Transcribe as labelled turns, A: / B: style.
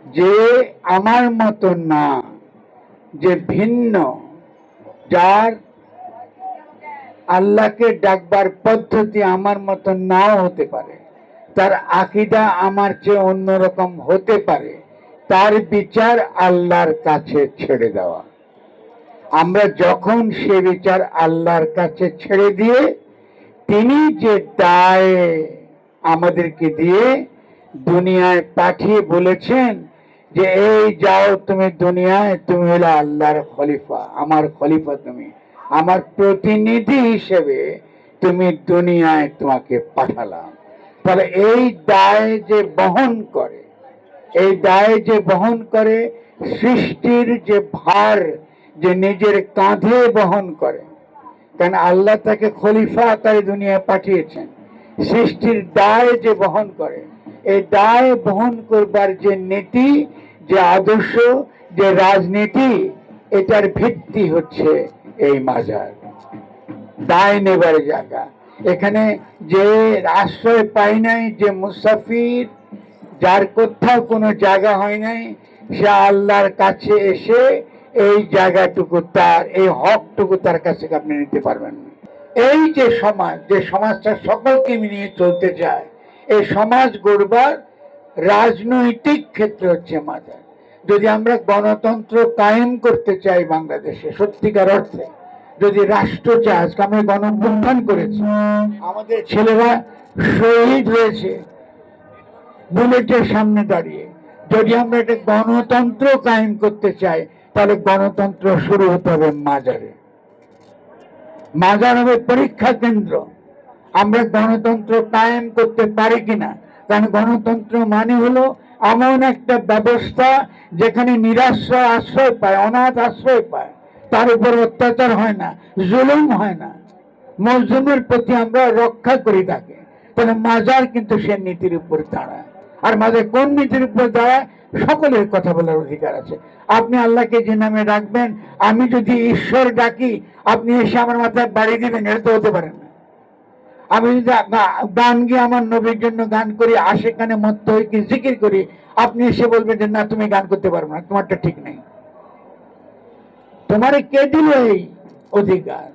A: যে আমার মতো না, যে ভিন্ন, যার আল্লাহকে ডাকবার পদ্ধতি আমার মতো নাও হতে পারে, তার আকীদা আমার চেয়ে অন্যরকম হতে পারে, তার বিচার আল্লাহর কাছে ছেড়ে দেওয়া। আমরা যখন সে বিচার আল্লাহর কাছে ছেড়ে দিয়ে তিনি যে দায় আমাদেরকে দিয়ে দুনিয়ায় পাঠিয়ে বলেছেন যে এই যাও তুমি দুনিয়ায়, তুমি হলো আল্লাহর খলিফা, আমার খলিফা, তুমি আমার প্রতিনিধি হিসেবে তুমি দুনিয়ায় তোমাকে পাঠালাম। তাহলে এই দায় যে বহন করে, এই দায় যে বহন করে, সৃষ্টির যে ভার যে নিজের কাঁধে বহন করে, কারণ আল্লাহ তাকে খলিফা তাই দুনিয়ায় পাঠিয়েছেন, সৃষ্টির দায় যে বহন করে, এই দায় বহন করবার যে নীতি, যে আদর্শ, যে রাজনীতি, এটার ভিত্তি হচ্ছে এই মাজার, দায় নেবার জায়গা। এখানে যে আশ্রয় পায় নাই, যে মুসাফির, যার কোথাও কোনো জায়গা হয় নাই, সে আল্লাহর কাছে এসে এই জায়গাটুকু তার, এই হকটুকু তার কাছে আপনি নিতে পারবেন না। এই যে সমাজ, যে সমাজটা সকলকে নিয়ে চলতে চায়, এই সমাজ গড়বার রাজনৈতিক ক্ষেত্র হচ্ছে মাজার। যদি আমরা গণতন্ত্র কায়েম করতে চাই বাংলাদেশে সত্যিকার অর্থে, যদি রাষ্ট্র চায়, আজকে আমরা গণঅভ্যুত্থান করেছি, আমাদের ছেলেরা শহীদ হয়েছে বুলেটের সামনে দাঁড়িয়ে, যদি আমরা একটা গণতন্ত্র কায়েম করতে চাই, তাহলে গণতন্ত্র শুরু হতে হবে মাজারে। মাজার হবে পরীক্ষা কেন্দ্র, আমরা গণতন্ত্র কায়েম করতে পারি কিনা। কারণ গণতন্ত্র মানে হলো এমন একটা ব্যবস্থা যেখানে নিরাশ্রয় আশ্রয় পায়, অনাথ আশ্রয় পায়, তার উপর অত্যাচার হয় না, জুলুম হয় না, মজলুমের প্রতি আমরা রক্ষা করি তাকে। তাহলে মাজার কিন্তু সে নীতির উপর দাঁড়ায়। আর মাজার কোন নীতির উপর দাঁড়ায়? সকলের কথা বলার অধিকার আছে। আপনি আল্লাহকে যে নামে ডাকবেন, আমি যদি ঈশ্বর ডাকি, আপনি এসে আমার মাথায় বাড়ি দিবেন, এটা তো হতে পারে না। আমি যদি গান গিয়ে আমার নবীর জন্য গান করি, আশেকানে মত্ত হয়ে কি জিকির করি, আপনি এসে বলবেন যে না তুমি গান করতে পারবে না, তোমারটা ঠিক নেই। তোমারে কে দিল এই অধিকার?